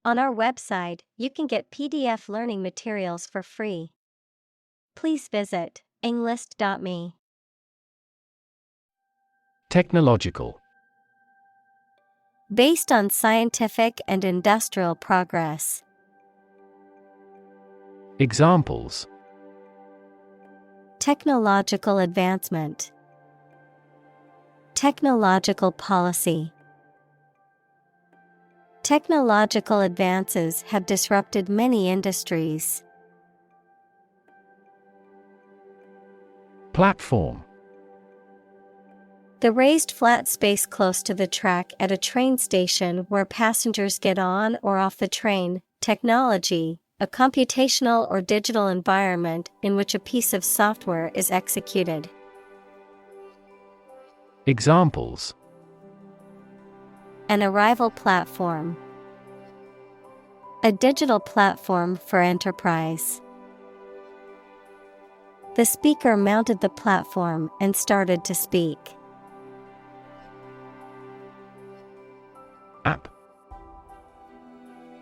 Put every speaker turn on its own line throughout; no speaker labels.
On our website, you can get PDF learning materials for free. Please visit englist.me.
Technological.
Based on scientific and industrial progress.
Examples:
Technological advancement. Technological policy. Technological advances have disrupted many industries.
Platform.
The raised flat space close to the track at a train station where passengers get on or off the train. Technology, a computational or digital environment in which a piece of software is executed.
Examples:
An arrival platform. A digital platform for enterprise. The speaker mounted the platform and started to speak.
App.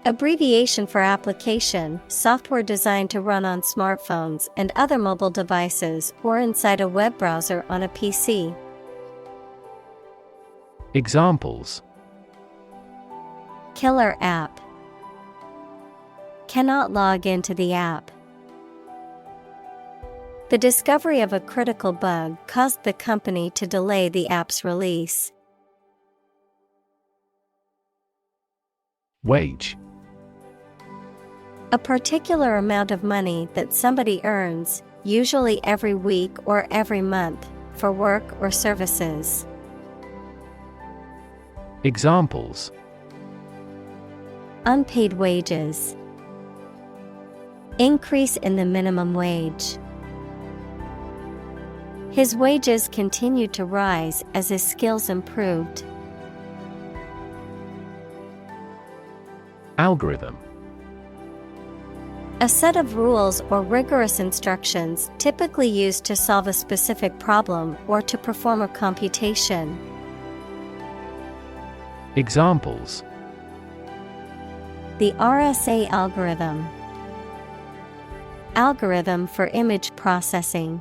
Abbreviation for application, software designed to run on smartphones and other mobile devices or inside a web browser on a PC.
Examples:
Killer app. Cannot log into the app. The discovery of a critical bug caused the company to delay the app's release.
Wage.
A particular amount of money that somebody earns, usually every week or every month, for work or services.
Examples:
Unpaid wages. Increase in the minimum wage. His wages continued to rise as his skills improved.
Algorithm.
A set of rules or rigorous instructions typically used to solve a specific problem or to perform a computation.
Examples:
The RSA algorithm. Algorithm for image processing.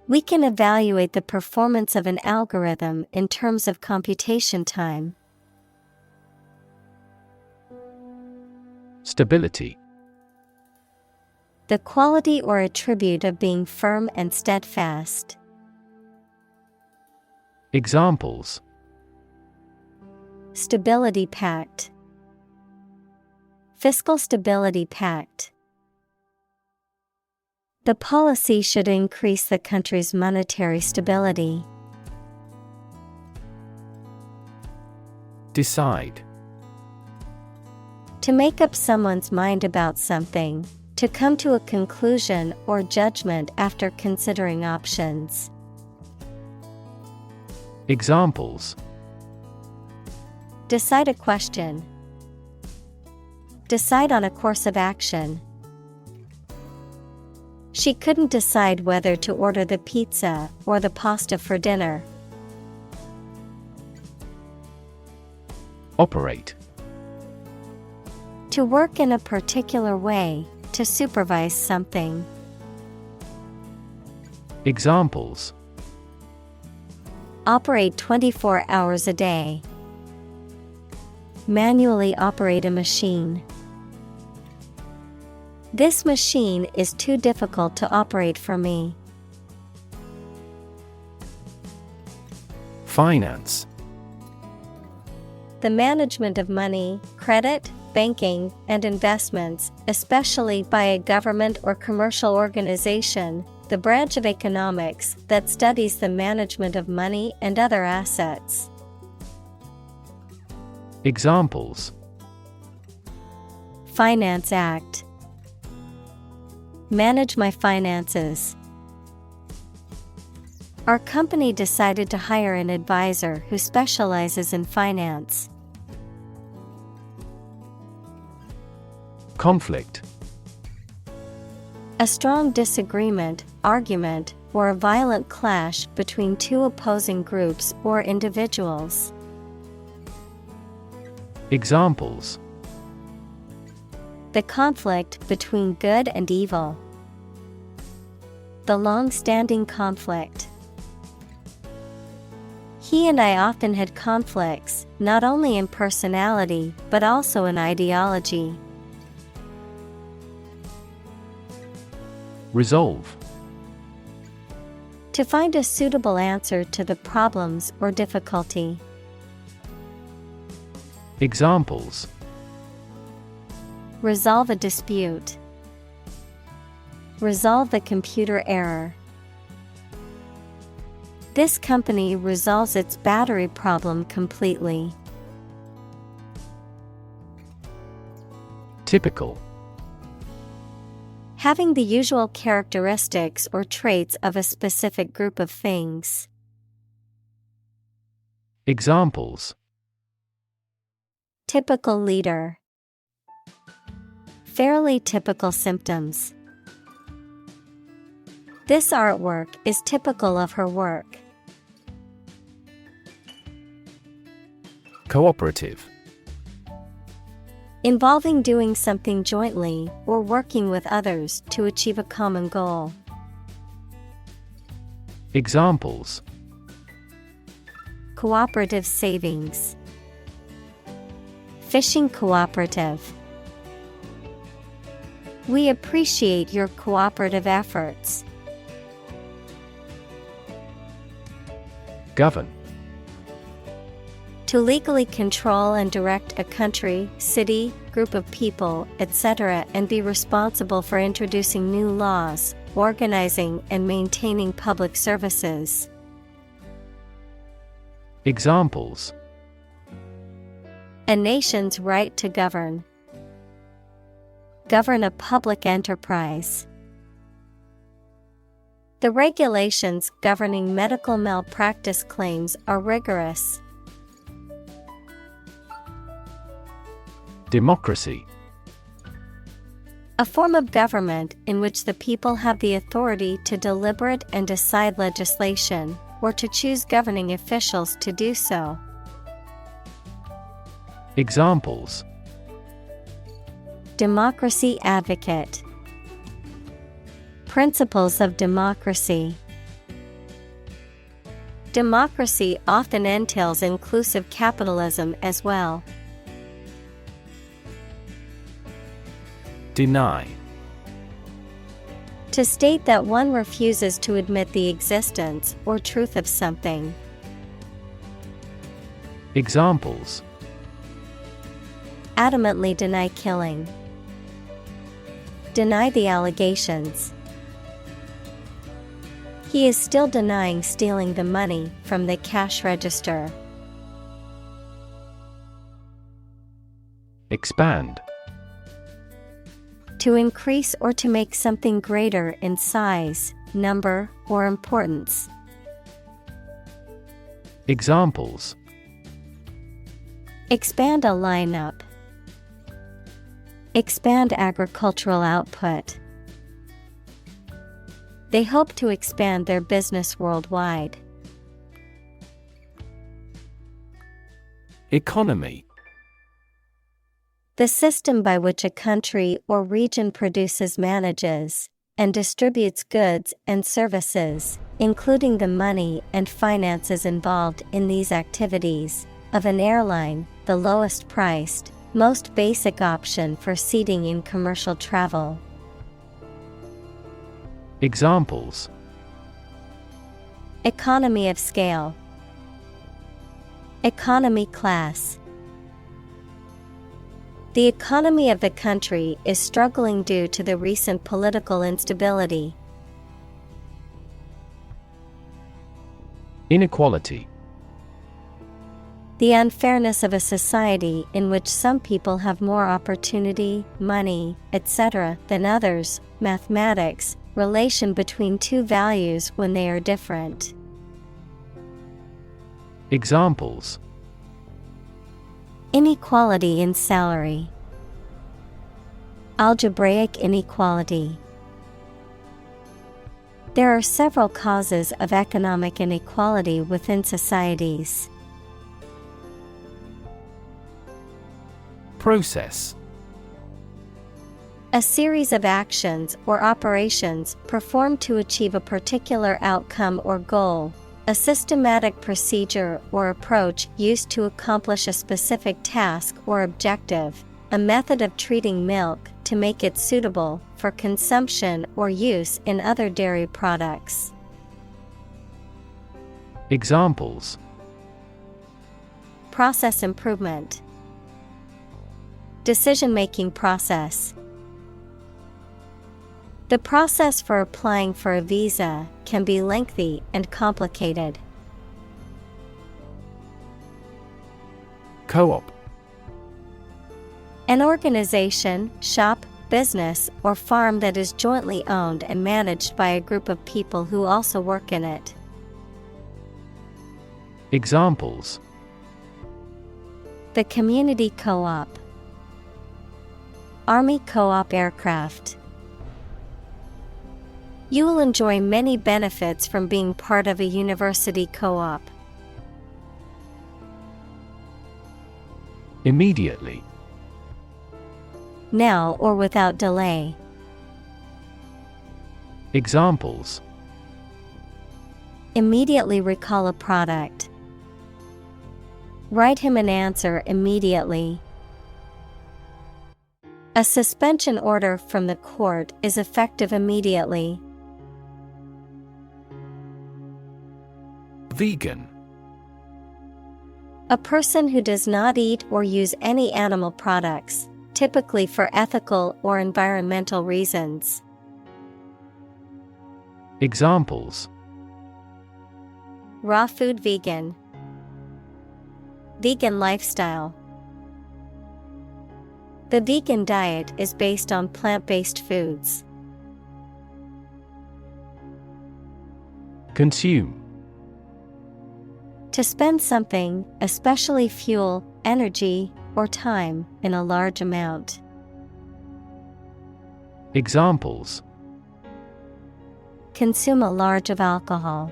We can evaluate the performance of an algorithm in terms of computation time.
Stability.
The quality or attribute of being firm and steadfast.
Examples:
Stability pact. Fiscal stability pact. The policy should increase the country's monetary stability.
Decide.
To make up someone's mind about something, to come to a conclusion or judgment after considering options.
Examples:
Decide a question. Decide on a course of action. She couldn't decide whether to order the pizza or the pasta for dinner.
Operate.
To work in a particular way, to supervise something.
Examples:
Operate 24 hours a day. Manually operate a machine. This machine is too difficult to operate for me.
Finance.
The management of money, credit, banking, and investments, especially by a government or commercial organization, the branch of economics that studies the management of money and other assets.
Examples:
Finance Act. Manage my finances. Our company decided to hire an advisor who specializes in finance.
Conflict.
A strong disagreement, argument, or a violent clash between two opposing groups or individuals.
Examples:
the conflict between good and evil. The long-standing conflict. He and I often had conflicts, not only in personality, but also in ideology.
Resolve.
To find a suitable answer to the problems or difficulty.
Examples:
resolve a dispute. Resolve the computer error. This company resolves its battery problem completely.
Typical.
Having the usual characteristics or traits of a specific group of things.
Examples:
typical leader. Fairly typical symptoms. This artwork is typical of her work.
Cooperative.
Involving doing something jointly or working with others to achieve a common goal.
Examples:
cooperative savings. Fishing cooperative. We appreciate your cooperative efforts.
Govern.
To legally control and direct a country, city, group of people, etc., and be responsible for introducing new laws, organizing and maintaining public services.
Examples:
a nation's right to govern. Govern a public enterprise. The regulations governing medical malpractice claims are rigorous.
Democracy.
A form of government in which the people have the authority to deliberate and decide legislation, or to choose governing officials to do so.
Examples:
democracy advocate. Principles of democracy. Democracy often entails inclusive capitalism as well.
Deny.
To state that one refuses to admit the existence or truth of something.
Examples:
adamantly deny killing. Deny the allegations. He is still denying stealing the money from the cash register.
Expand.
To increase or to make something greater in size, number, or importance.
Examples:
expand a lineup. Expand agricultural output. They hope to expand their business worldwide.
Economy.
The system by which a country or region produces, manages, and distributes goods and services, including the money and finances involved in these activities, of an airline, the lowest priced, most basic option for seating in commercial travel.
Examples:
economy of scale. Economy class. The economy of the country is struggling due to the recent political instability.
Inequality.
The unfairness of a society in which some people have more opportunity, money, etc. than others. Mathematics, relation between two values when they are different.
Examples:
inequality in salary. Algebraic inequality. There are several causes of economic inequality within societies.
Process.
A series of actions or operations performed to achieve a particular outcome or goal. A systematic procedure or approach used to accomplish a specific task or objective. A method of treating milk to make it suitable for consumption or use in other dairy products.
Examples:
Process improvement. Decision-making process. The process for applying for a visa can be lengthy and complicated.
Co-op.
An organization, shop, business, or farm that is jointly owned and managed by a group of people who also work in it.
Examples:
The community co-op. Army co-op aircraft. You will enjoy many benefits from being part of a university co-op.
Immediately.
Now or without delay.
Examples:
Immediately recall a product. Write him an answer immediately. A suspension order from the court is effective immediately.
Vegan.
A person who does not eat or use any animal products, typically for ethical or environmental reasons.
Examples:
Raw food vegan. Vegan lifestyle. The vegan diet is based on plant-based foods.
Consume.
To spend something, especially fuel, energy, or time, in a large amount.
Examples:
Consume a large of alcohol.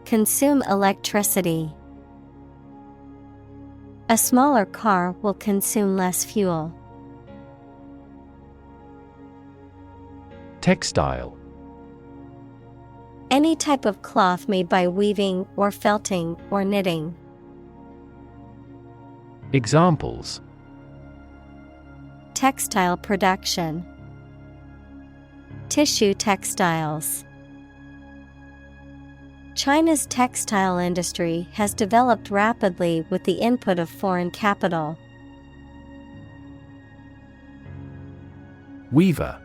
Consume electricity. A smaller car will consume less fuel.
Textile.
Any type of cloth made by weaving or felting or knitting.
Examples:
Textile production. Tissue textiles. China's textile industry has developed rapidly with the input of foreign capital.
Weaver.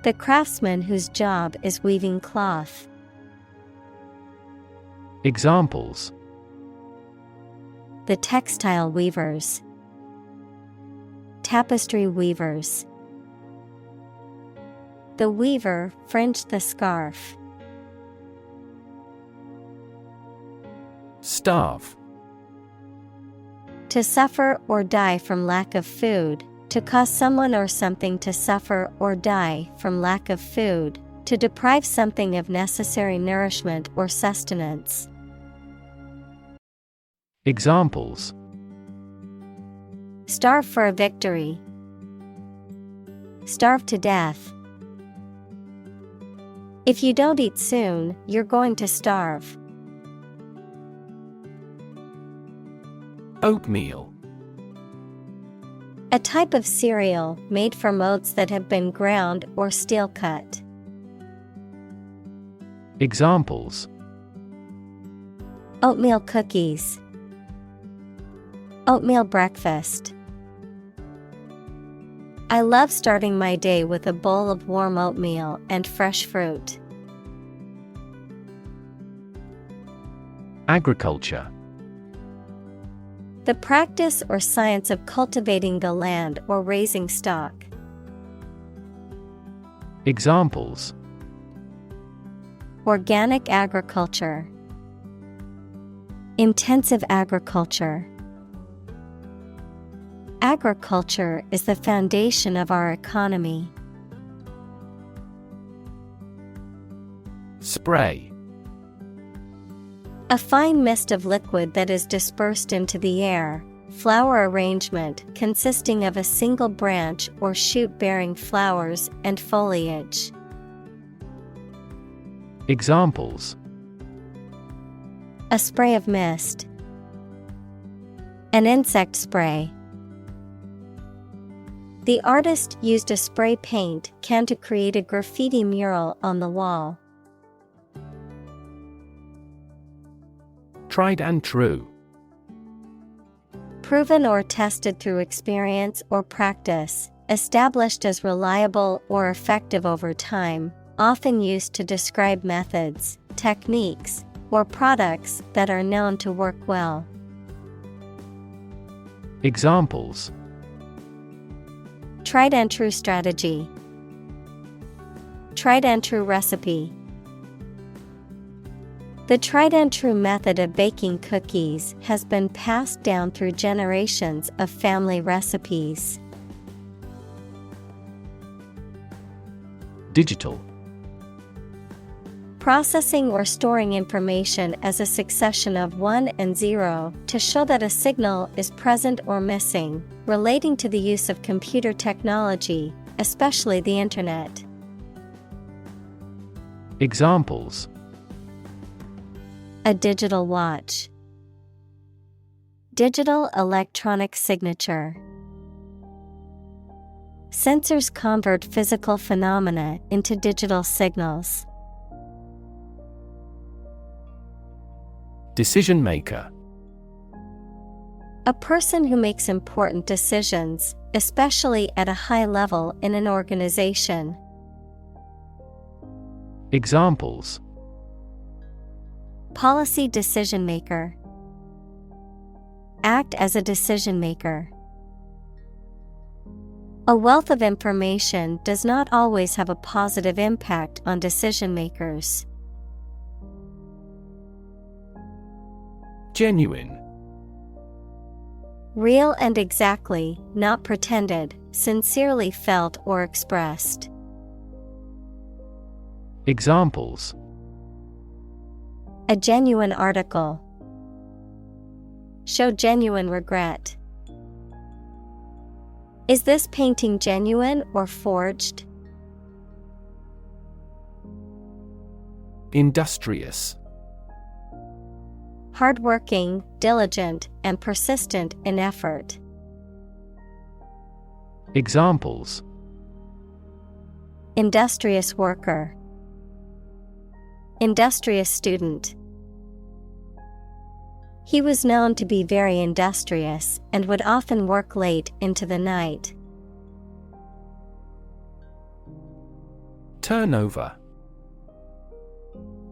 The craftsman whose job is weaving cloth.
Examples:
The textile weavers. Tapestry weavers. The weaver fringed the scarf.
Starve.
To suffer or die from lack of food, to cause someone or something to suffer or die from lack of food, to deprive something of necessary nourishment or sustenance.
Examples:
Starve for a victory. Starve to death. If you don't eat soon, you're going to starve.
Oatmeal.
A type of cereal made from oats that have been ground or steel cut.
Examples:
Oatmeal cookies. Oatmeal breakfast. I love starting my day with a bowl of warm oatmeal and fresh fruit.
Agriculture.
The practice or science of cultivating the land or raising stock.
Examples:
Organic agriculture. Intensive agriculture. Agriculture is the foundation of our economy.
Spray.
A fine mist of liquid that is dispersed into the air, flower arrangement consisting of a single branch or shoot bearing flowers and foliage.
Examples:
A spray of mist. An insect spray. The artist used a spray paint can to create a graffiti mural on the wall.
Tried and true.
Proven or tested through experience or practice, established as reliable or effective over time, often used to describe methods, techniques, or products that are known to work well.
Examples:
Tried and true strategy. Tried and true recipe. The tried and true method of baking cookies has been passed down through generations of family recipes.
Digital.
Processing or storing information as a succession of 1 and 0 to show that a signal is present or missing, relating to the use of computer technology, especially the Internet.
Examples:
A digital watch. Digital electronic signature. Sensors convert physical phenomena into digital signals.
Decision maker.
A person who makes important decisions, especially at a high level in an organization.
Examples:
Policy decision maker. Act as a decision maker. A wealth of information does not always have a positive impact on decision makers.
Genuine.
Real and exactly, not pretended, sincerely felt or expressed.
Examples:
A genuine article. Show genuine regret. Is this painting genuine or forged?
Industrious.
Hardworking, diligent, and persistent in effort.
Examples:
Industrious worker. Industrious student. He was known to be very industrious and would often work late into the night.
Turnover.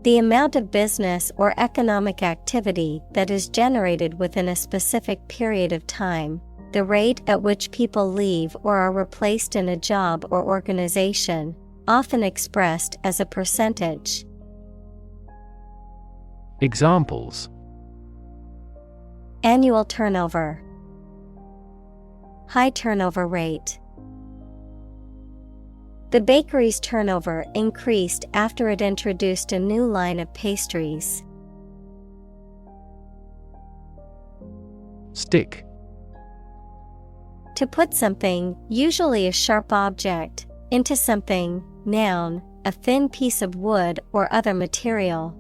The amount of business or economic activity that is generated within a specific period of time, the rate at which people leave or are replaced in a job or organization, often expressed as a percentage.
Examples:
Annual turnover. High turnover rate. The bakery's turnover increased after it introduced a new line of pastries.
Stick.
To put something, usually a sharp object, into something, noun, a thin piece of wood or other material.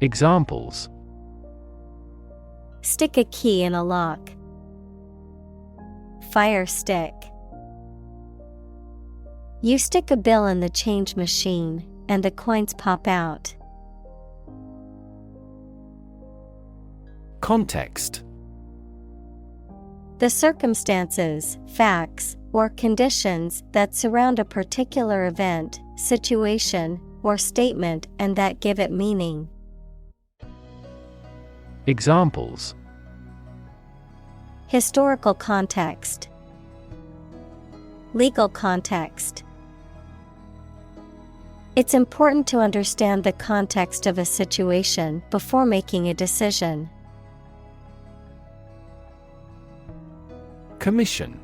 Examples:
Stick a key in a lock. Fire stick. You stick a bill in the change machine, and the coins pop out. Context. The circumstances, facts, or conditions that surround a particular event, situation, or statement and that give it meaning. Examples: Historical context. Legal context. It's important to understand the context of a situation before making a decision. Commission.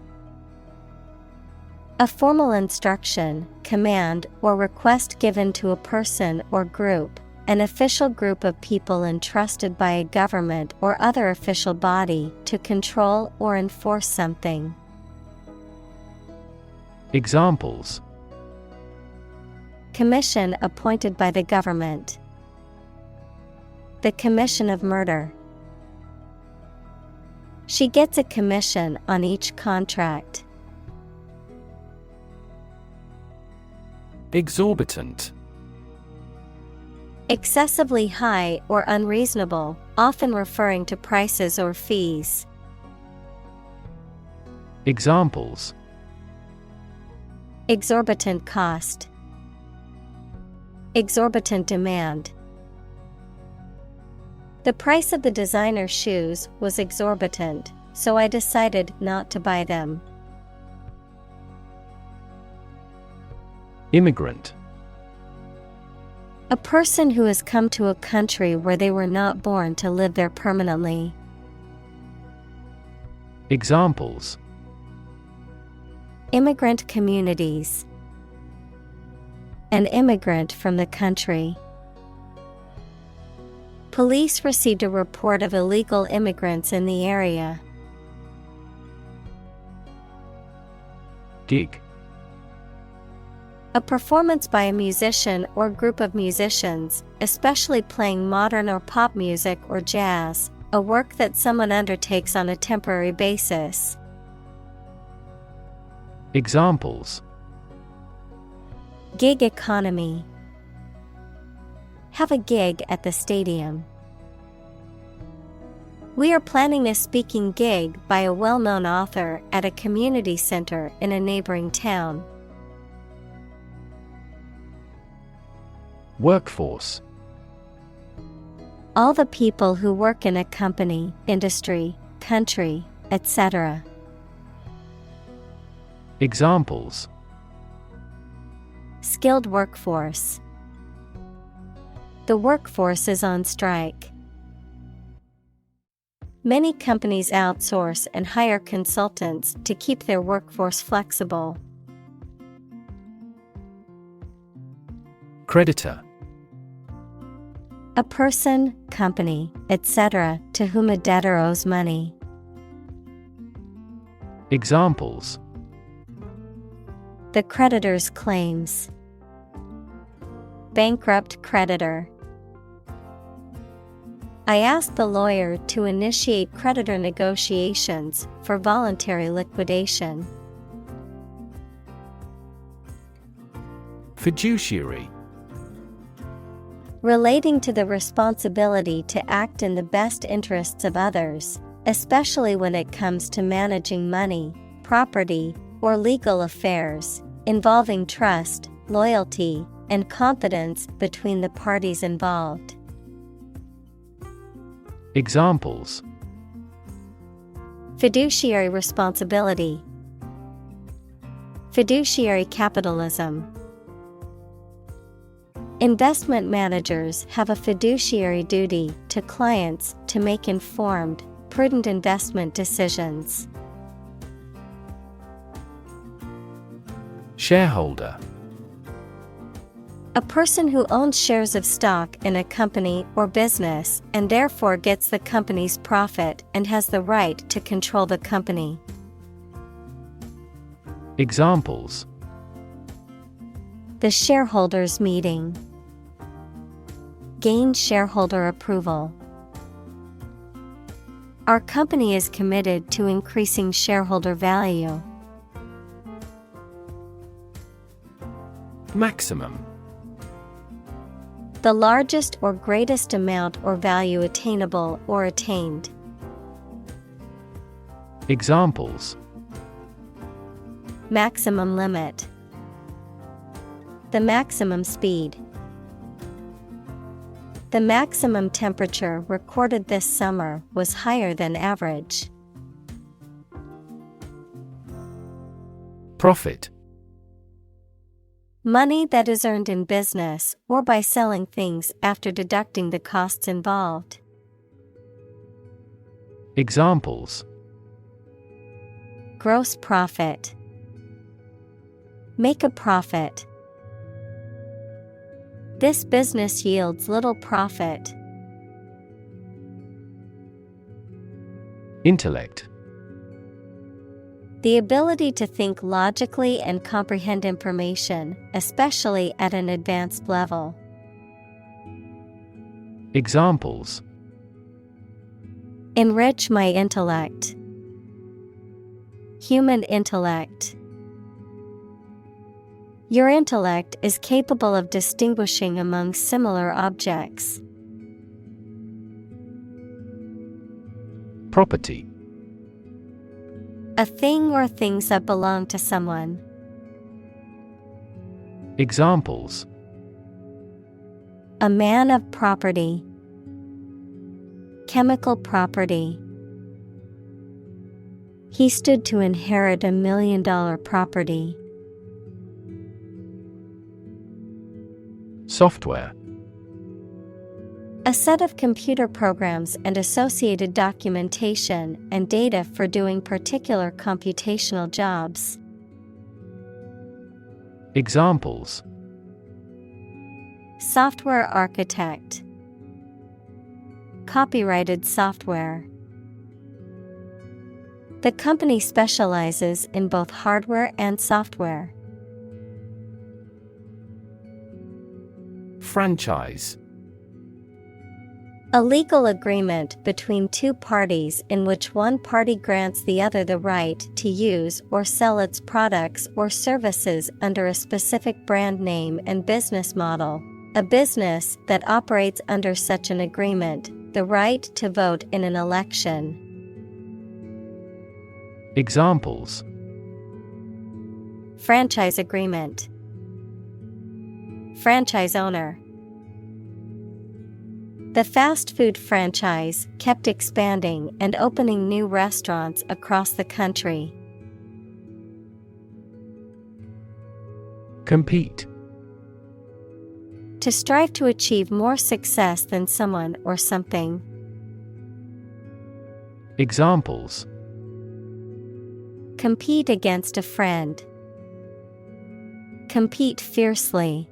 A formal instruction, command, or request given to a person or group, an official group of people entrusted by a government or other official body to control or enforce something.
Examples:
Commission appointed by the government. The commission of murder. She gets a commission on each contract.
Exorbitant.
Excessively high or unreasonable, often referring to prices or fees.
Examples:
Exorbitant cost. Exorbitant demand. The price of the designer shoes was exorbitant, so I decided not to buy them.
Immigrant.
A person who has come to a country where they were not born to live there permanently.
Examples:
Immigrant communities. An immigrant from the country. Police received a report of illegal immigrants in the area.
Gig.
A performance by a musician or group of musicians, especially playing modern or pop music or jazz, a work that someone undertakes on a temporary basis.
Examples:
Gig economy. Have a gig at the stadium. We are planning a speaking gig by a well-known author at a community center in a neighboring town.
Workforce.
All the people who work in a company, industry, country, etc.
Examples:
Skilled workforce. The workforce is on strike. Many companies outsource and hire consultants to keep their workforce flexible.
Creditor.
A person, company, etc., to whom a debtor owes money.
Examples:
The creditor's claims. Bankrupt creditor. I asked the lawyer to initiate creditor negotiations for voluntary liquidation.
Fiduciary.
Relating to the responsibility to act in the best interests of others, especially when it comes to managing money, property, or legal affairs, involving trust, loyalty, and confidence between the parties involved.
Examples:
Fiduciary responsibility. Fiduciary capitalism. Investment managers have a fiduciary duty to clients to make informed, prudent investment decisions.
Shareholder.
A person who owns shares of stock in a company or business and therefore gets the company's profit and has the right to control the company.
Examples:
The shareholders' meeting. Gain shareholder approval. Our company is committed to increasing shareholder value.
Maximum.
The largest or greatest amount or value attainable or attained.
Examples:
Maximum limit. The maximum speed. The maximum temperature recorded this summer was higher than average.
Profit.
Money that is earned in business or by selling things after deducting the costs involved.
Examples:
Gross profit. Make a profit. This business yields little profit.
Intellect.
The ability to think logically and comprehend information, especially at an advanced level.
Examples:
Enrich my intellect. Human intellect. Your intellect is capable of distinguishing among similar objects.
Property.
A thing or things that belong to someone.
Examples:
A man of property. Chemical property. He stood to inherit $1 million property.
Software.
A set of computer programs and associated documentation and data for doing particular computational jobs.
Examples:
Software architect. Copyrighted software. The company specializes in both hardware and software.
Franchise.
A legal agreement between two parties in which one party grants the other the right to use or sell its products or services under a specific brand name and business model. A business that operates under such an agreement, the right to vote in an election.
Examples:
Franchise agreement. Franchise owner. The fast food franchise kept expanding and opening new restaurants across the country.
Compete.
To strive to achieve more success than someone or something.
Examples:
Compete against a friend. Compete fiercely.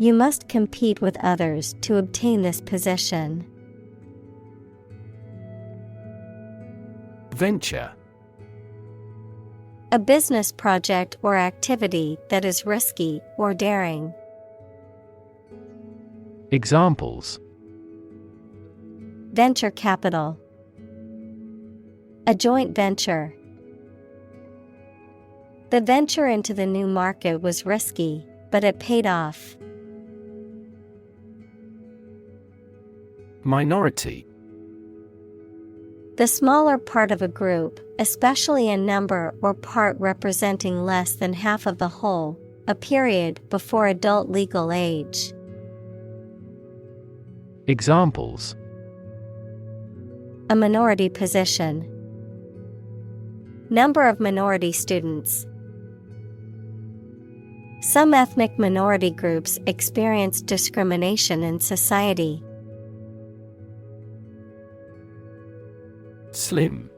You must compete with others to obtain this position.
Venture.
A business project or activity that is risky or daring.
Examples:
Venture capital. A joint venture. The venture into the new market was risky, but it paid off.
Minority.
The smaller part of a group, especially a number or part representing less than half of the whole, a period before adult legal age.
Examples:
A minority position. Number of minority students. Some ethnic minority groups experience discrimination in society.
Slim.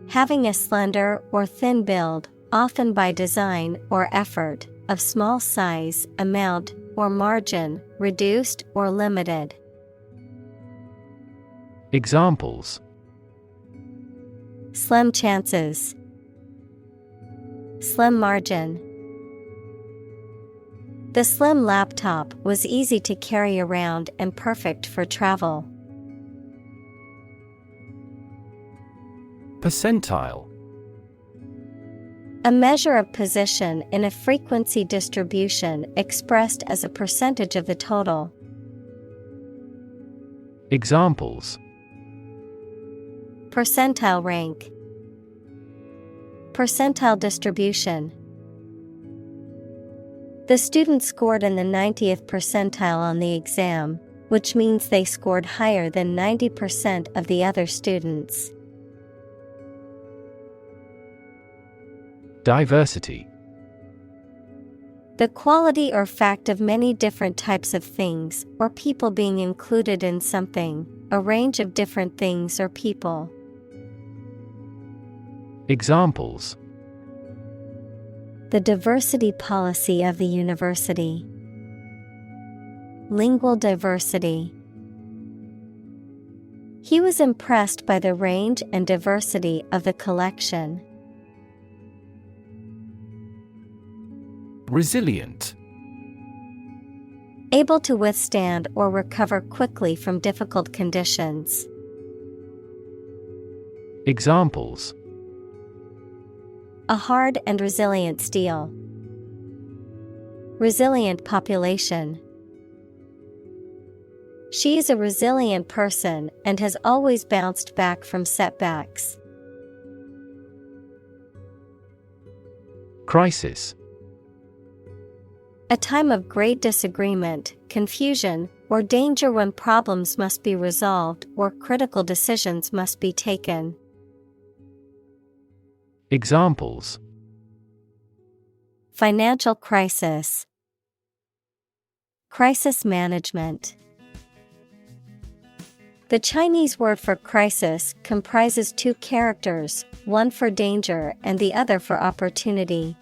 Having a slender or thin build, often by design or effort, of small size, amount, or margin, reduced or limited.
Examples:
Slim chances. Slim margin. The slim laptop was easy to carry around and perfect for travel.
Percentile.
A measure of position in a frequency distribution expressed as a percentage of the total.
Examples:
Percentile rank. Percentile distribution. The student scored in the 90th percentile on the exam, which means they scored higher than 90% of the other students.
Diversity.
The quality or fact of many different types of things or people being included in something, a range of different things or people. The diversity policy of the university. Lingual diversity. He was impressed by the range and diversity of the collection.
Resilient.
Able to withstand or recover quickly from difficult conditions.
Examples:
A hard and resilient steel. Resilient population. She is a resilient person and has always bounced back from setbacks.
Crisis.
A time of great disagreement, confusion, or danger when problems must be resolved or critical decisions must be taken.
Examples:
Financial crisis. Crisis management. The Chinese word for crisis comprises two characters, one for danger and the other for opportunity.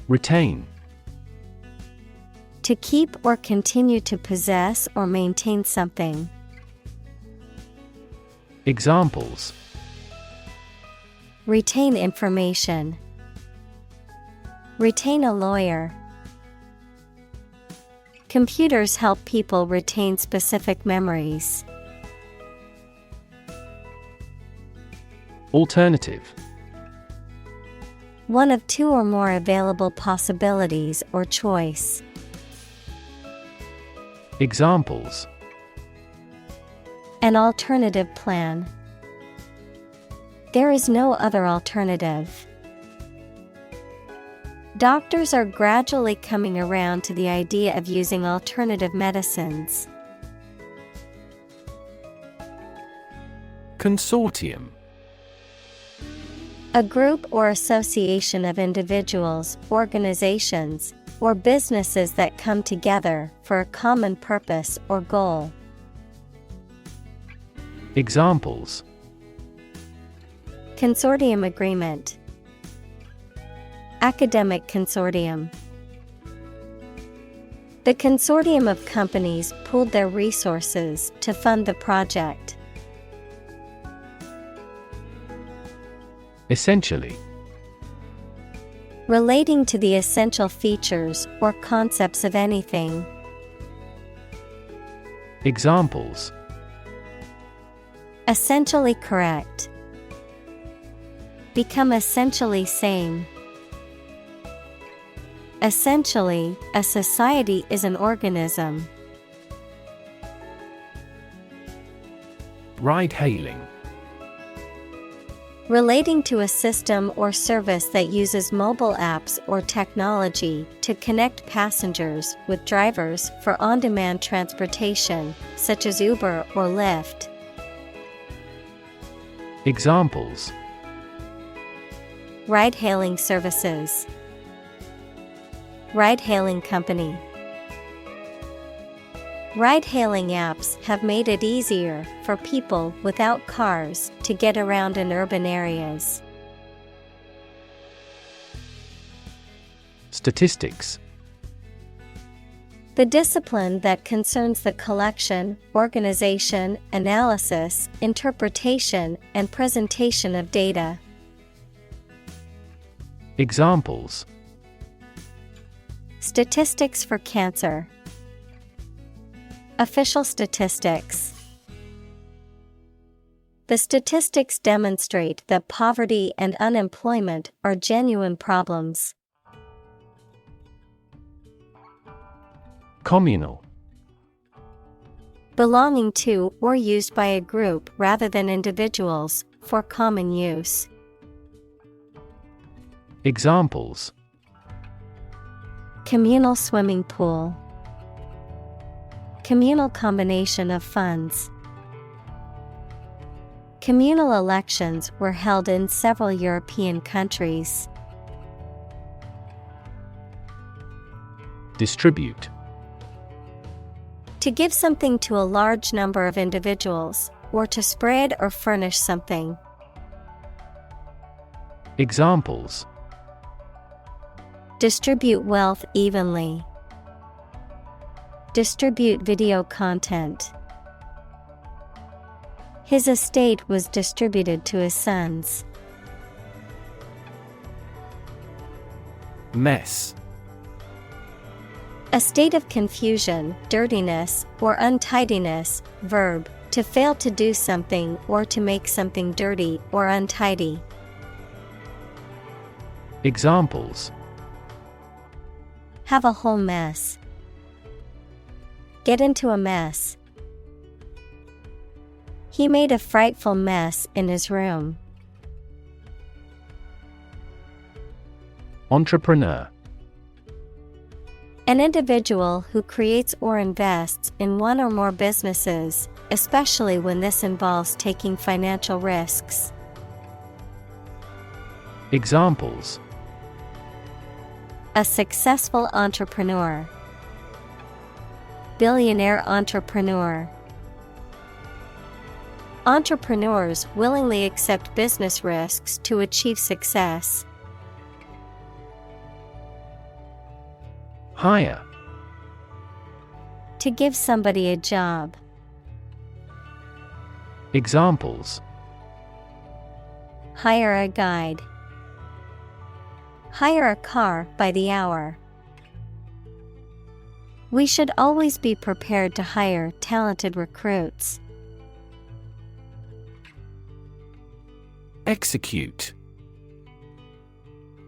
Retain.
To keep or continue to possess or maintain something.
Examples:
Retain information. Retain a lawyer. Computers help people retain specific memories.
Alternative.
One of two or more available possibilities or choice.
Examples:
An alternative plan. There is no other alternative. Doctors are gradually coming around to the idea of using alternative medicines.
Consortium.
A group or association of individuals, organizations, or businesses that come together for a common purpose or goal.
Examples:
Consortium agreement. Academic consortium. The consortium of companies pooled their resources to fund the project.
Essentially.
Relating to the essential features or concepts of anything.
Examples:
Essentially correct. Become essentially sane. Essentially, a society is an organism.
Ride-hailing.
Relating to a system or service that uses mobile apps or technology to connect passengers with drivers for on-demand transportation, such as Uber or Lyft.
Examples:
Ride-hailing services. Ride-hailing company. Ride-hailing apps have made it easier for people without cars to get around in urban areas.
Statistics.
The discipline that concerns the collection, organization, analysis, interpretation, and presentation of data.
Examples:
Statistics for cancer. Official statistics. The statistics demonstrate that poverty and unemployment are genuine problems.
Communal.
Belonging to or used by a group rather than individuals, for common use.
Examples:
Communal swimming pool. Communal combination of funds. Communal elections were held in several European countries.
Distribute.
To give something to a large number of individuals, or to spread or furnish something.
Examples:
distribute wealth evenly, distribute video content. His estate was distributed to his sons.
Mess.
A state of confusion, dirtiness, or untidiness. Verb, to fail to do something or to make something dirty or untidy.
Examples:
have a whole mess, get into a mess. He made a frightful mess in his room.
Entrepreneur.
An individual who creates or invests in one or more businesses, especially when this involves taking financial risks.
Examples:
a successful entrepreneur, billionaire entrepreneur. Entrepreneurs willingly accept business risks to achieve success.
Hire.
To give somebody a job.
Examples:
hire a guide, hire a car by the hour. We should always be prepared to hire talented recruits.
Execute.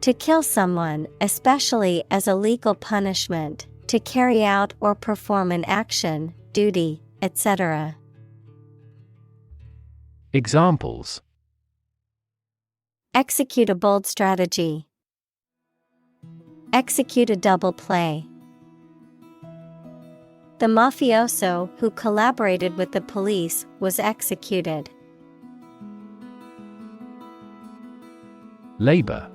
To kill someone, especially as a legal punishment, to carry out or perform an action, duty, etc.
Examples:
execute a bold strategy, execute a double play. The mafioso who collaborated with the police was executed.
Labor.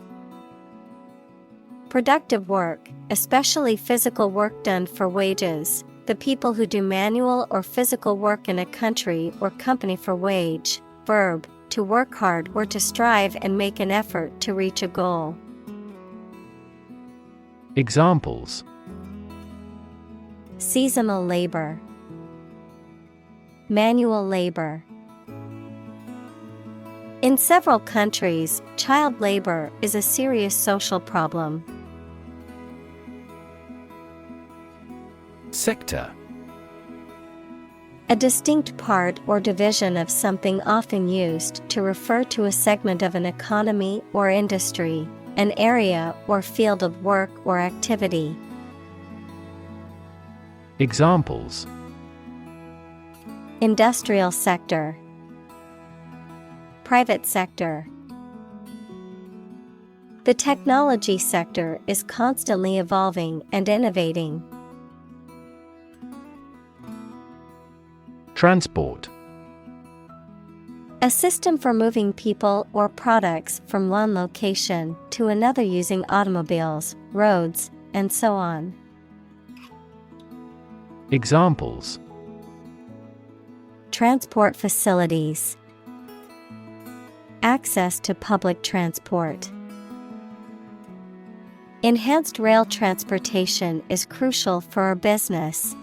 Productive work, especially physical work done for wages, the people who do manual or physical work in a country or company for wage. Verb, to work hard or to strive and make an effort to reach a goal.
Examples:
seasonal labor, manual labor. In several countries, child labor is a serious social problem.
Sector.
A distinct part or division of something often used to refer to a segment of an economy or industry, an area or field of work or activity.
Examples:
industrial sector, private sector. The technology sector is constantly evolving and innovating.
Transport.
A system for moving people or products from one location to another using automobiles, roads, and so on.
Examples:
transport facilities, access to public transport. Enhanced rail transportation is crucial for our business.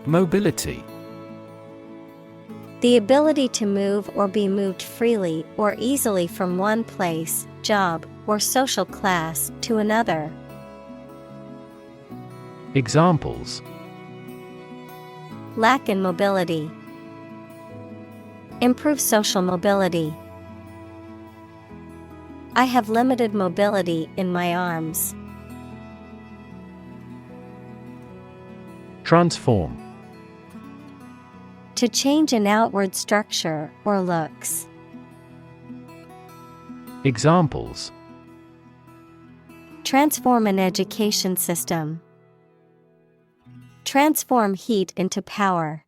Mobility.
The ability to move or be moved freely or easily from one place, job, or social class to another.
Examples:
lack in mobility, improve social mobility. I have limited mobility in my arms.
Transform.
To change an outward structure or looks.
Examples:
transform an education system, transform heat into power.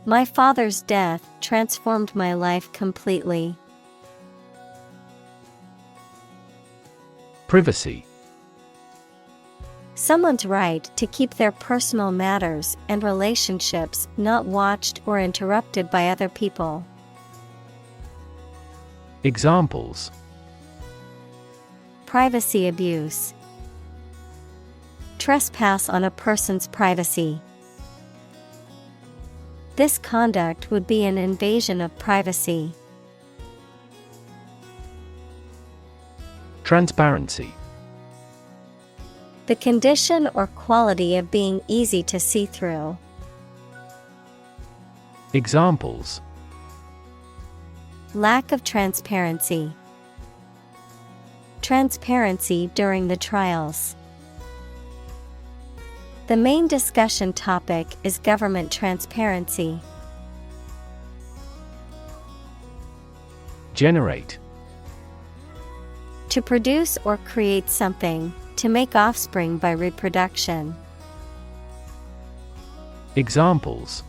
My father's death transformed my life completely.
Privacy.
Someone's right to keep their personal matters and relationships not watched or interrupted by other people.
Examples:
Privacy abuse. Trespass on a person's privacy. This conduct would be an invasion of privacy.
Transparency.
The condition or quality of being easy to see through.
Examples:
Lack of transparency. Transparency during the trials. The main discussion topic is government transparency.
Generate.
To produce or create something, to make offspring by reproduction.
Examples: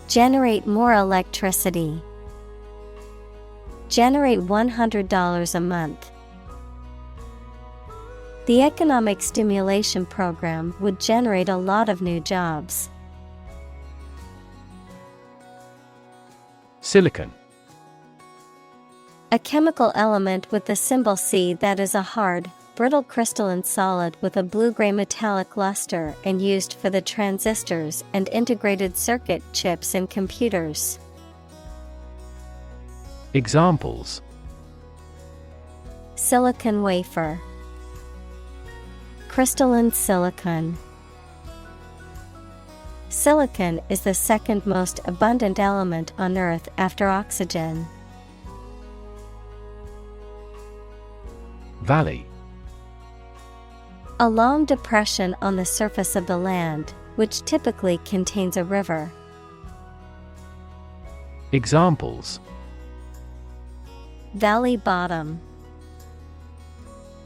Generate more electricity. Generate $100 a month. The economic stimulation program would generate a lot of new jobs.
Silicon.
A chemical element with the symbol C that is a hard, brittle crystalline solid with a blue-gray metallic luster and used for the transistors and integrated circuit chips in computers.
Examples:
Silicon wafer. Crystalline silicon. Silicon is the second most abundant element on Earth after oxygen.
Valley.
A long depression on the surface of the land, which typically contains a river.
Examples:
Valley bottom.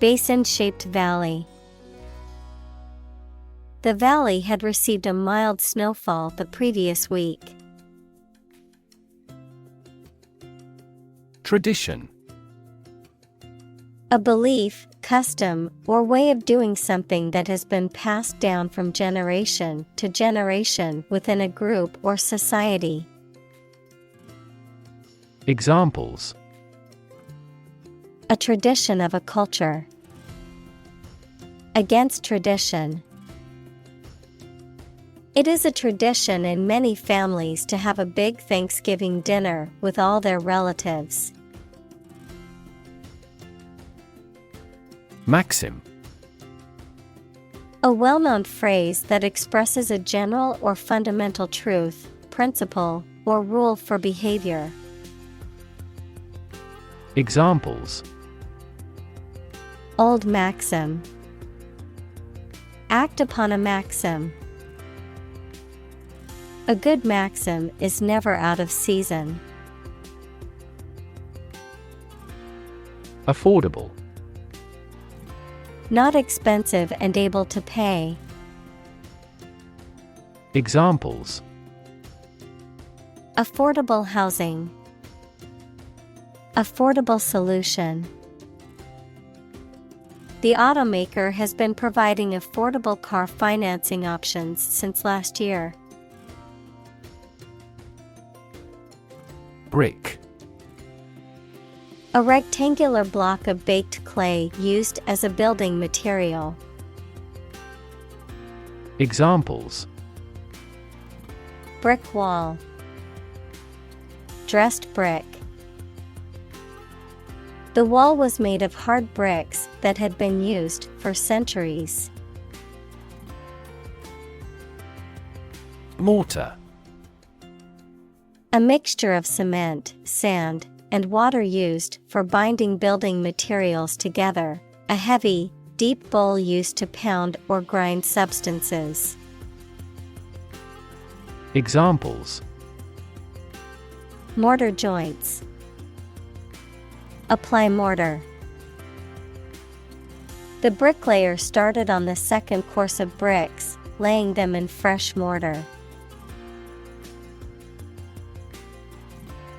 Basin-shaped valley. The valley had received a mild snowfall the previous week.
Tradition.
A belief, custom, or way of doing something that has been passed down from generation to generation within a group or society.
Examples:
A tradition of a culture. Against tradition. It is a tradition in many families to have a big Thanksgiving dinner with all their relatives.
Maxim.
A well-known phrase that expresses a general or fundamental truth, principle, or rule for behavior.
Examples:
Old maxim. Act upon a maxim. A good maxim is never out of season.
Affordable.
Not expensive and able to pay.
Examples:
Affordable housing. Affordable solution. The automaker has been providing affordable car financing options since last year.
Brick.
A rectangular block of baked clay used as a building material.
Examples:
Brick wall. Dressed brick. The wall was made of hard bricks that had been used for centuries.
Mortar.
A mixture of cement, sand, and water used for binding building materials together, a heavy, deep bowl used to pound or grind substances.
Examples:
Mortar joints. Apply mortar. The bricklayer started on the second course of bricks, laying them in fresh mortar.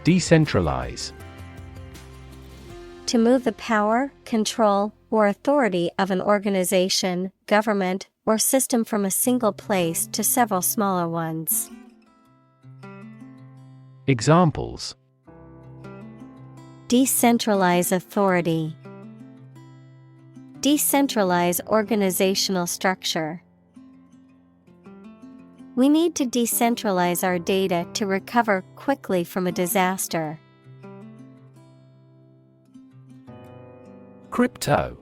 Decentralize.
To move the power, control, or authority of an organization, government, or system from a single place to several smaller ones.
Examples:
Decentralize authority. Decentralize organizational structure. We need to decentralize our data to recover quickly from a disaster.
Crypto.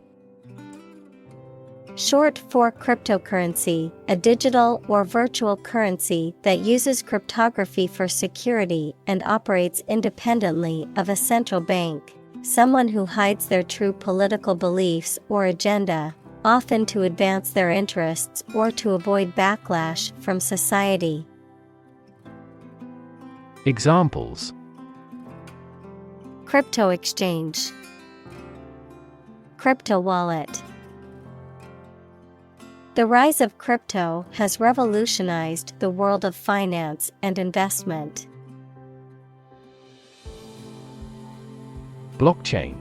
Short for cryptocurrency, a digital or virtual currency that uses cryptography for security and operates independently of a central bank. Someone who hides their true political beliefs or agenda, often to advance their interests or to avoid backlash from society.
Examples:
Crypto exchange. Crypto wallet. The rise of crypto has revolutionized the world of finance and investment.
Blockchain.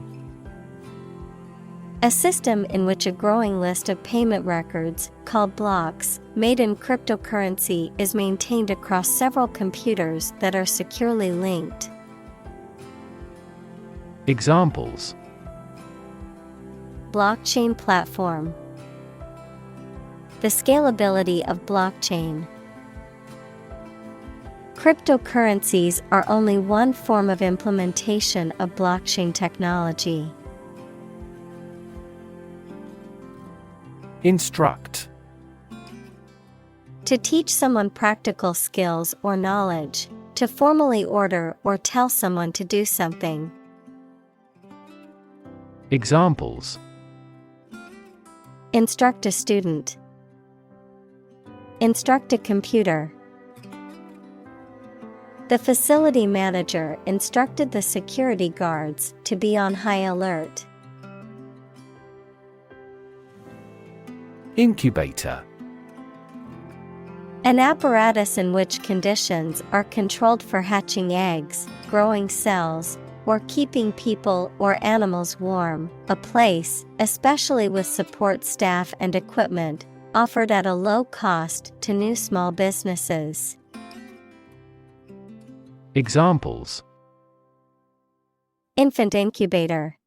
A system in which a growing list of payment records, called blocks, made in cryptocurrency is maintained across several computers that are securely linked.
Examples:
Blockchain platform. The scalability of blockchain. Cryptocurrencies are only one form of implementation of blockchain technology.
Instruct.
To teach someone practical skills or knowledge, to formally order or tell someone to do something.
Examples:
Instruct a student. Instruct a computer. The facility manager instructed the security guards to be on high alert.
Incubator.
An apparatus in which conditions are controlled for hatching eggs, growing cells, or keeping people or animals warm. A place, especially with support staff and equipment, offered at a low cost to new small businesses.
Examples:
Infant incubator.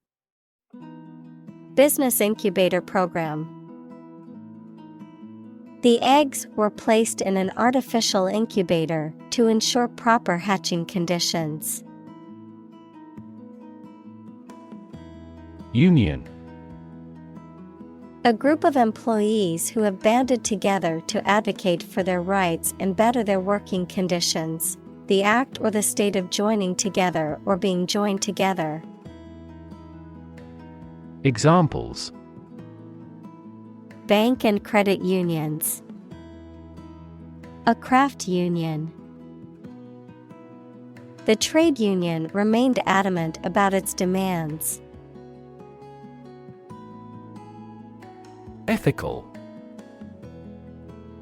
Business incubator program. The eggs were placed in an artificial incubator to ensure proper hatching conditions.
Union.
A group of employees who have banded together to advocate for their rights and better their working conditions. The act or the state of joining together or being joined together.
Examples:
Bank and credit unions. A craft union. The trade union remained adamant about its demands.
Ethical.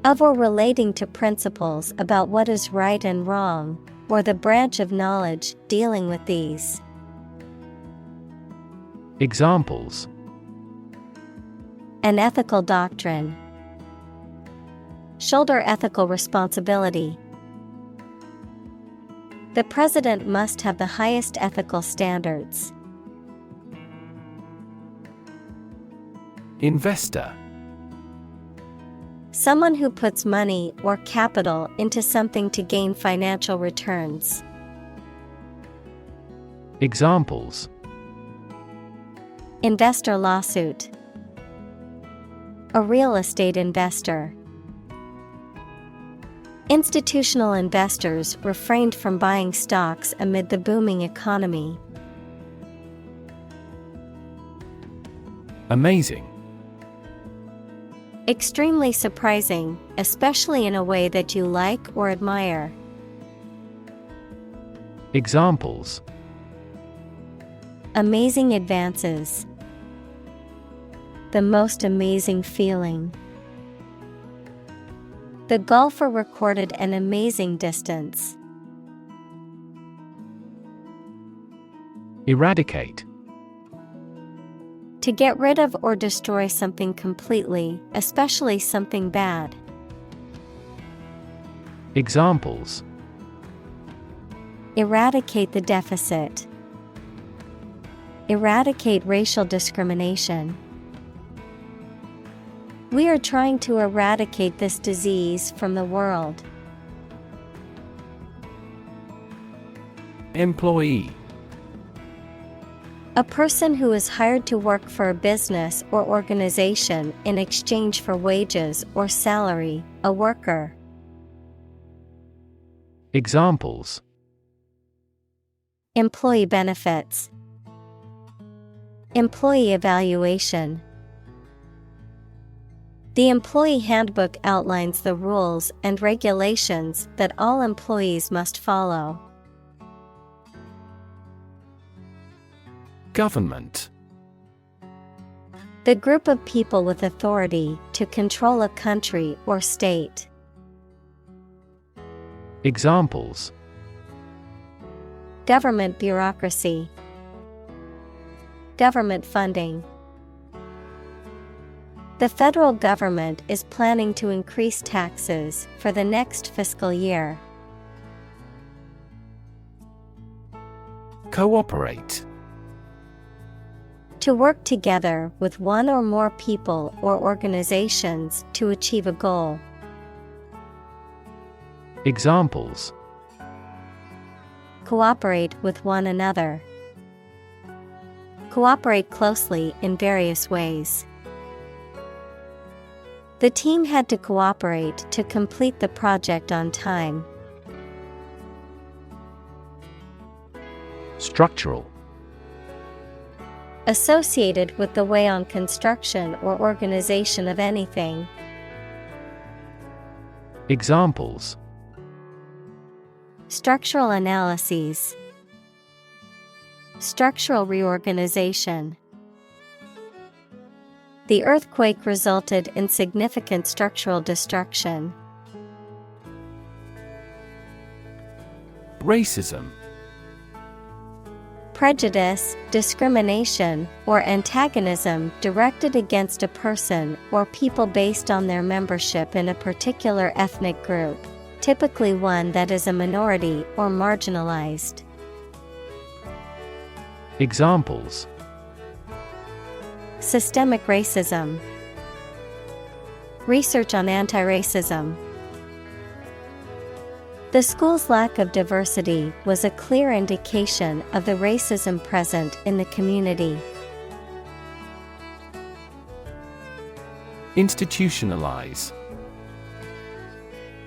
Of or relating to principles about what is right and wrong, or the branch of knowledge dealing with these.
Examples:
An ethical doctrine. Shoulder ethical responsibility. The president must have the highest ethical standards.
Investor.
Someone who puts money or capital into something to gain financial returns.
Examples:
Investor lawsuit. A real estate investor. Institutional investors refrained from buying stocks amid the booming economy.
Amazing.
Extremely surprising, especially in a way that you like or admire.
Examples:
Amazing advances. The most amazing feeling. The golfer recorded an amazing distance. To get rid of or destroy something completely, especially something bad.
Examples:
Eradicate the deficit. Eradicate racial discrimination. We are trying to eradicate this disease from the world.
Employee:
A person who is hired to work for a business or organization in exchange for wages or salary, a worker.
Examples:
Employee benefits. Employee evaluation. The employee handbook outlines the rules and regulations that all employees must follow.
Government:
The group of people with authority to control a country or state.
Examples:
Government bureaucracy. Government funding. The federal government is planning to increase taxes for the next fiscal year.
Cooperate:
To work together with one or more people or organizations to achieve a goal.
Examples:
Cooperate with one another. Cooperate closely in various ways. The team had to cooperate to complete the project on time.
Structural:
Associated with the way on construction or organization of anything.
Examples:
Structural analyses. Structural reorganization. The earthquake resulted in significant structural destruction.
Racism:
Prejudice, discrimination, or antagonism directed against a person or people based on their membership in a particular ethnic group, typically one that is a minority or marginalized.
Examples:
Systemic racism. Research on anti-racism. The school's lack of diversity was a clear indication of the racism present in the community.
Institutionalize: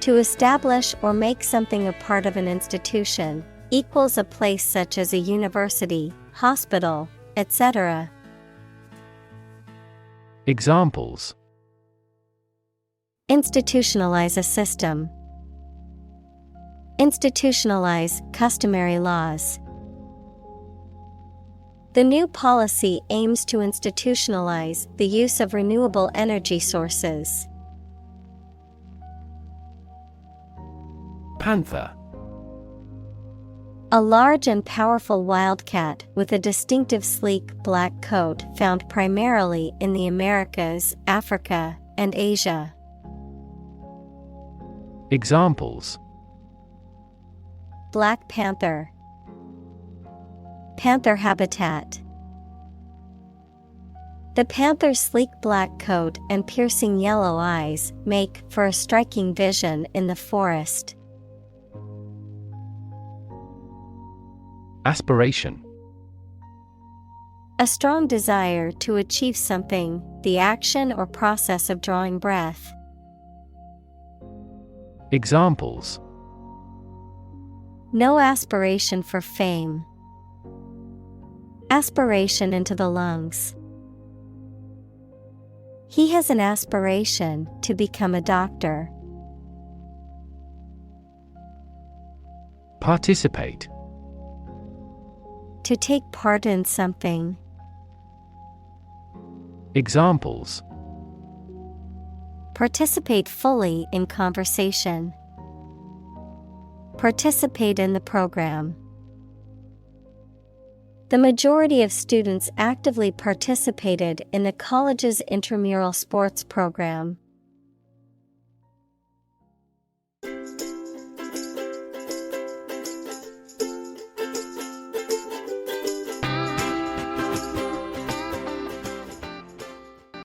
To establish or make something a part of an institution, equals a place such as a university, hospital, etc.
Examples:
Institutionalize a system. Institutionalize customary laws. The new policy aims to institutionalize the use of renewable energy sources.
Panther:
A large and powerful wildcat with a distinctive sleek black coat found primarily in the Americas, Africa, and Asia.
Examples:
Black panther. Panther habitat. The panther's sleek black coat and piercing yellow eyes make for a striking vision in the forest.
Aspiration:
A strong desire to achieve something, the action or process of drawing breath.
Examples:
No aspiration for fame. Aspiration into the lungs. He has an aspiration to become a doctor.
Participate:
To take part in something.
Examples:
Participate fully in conversation. Participate in the program. The majority of students actively participated in the college's intramural sports program.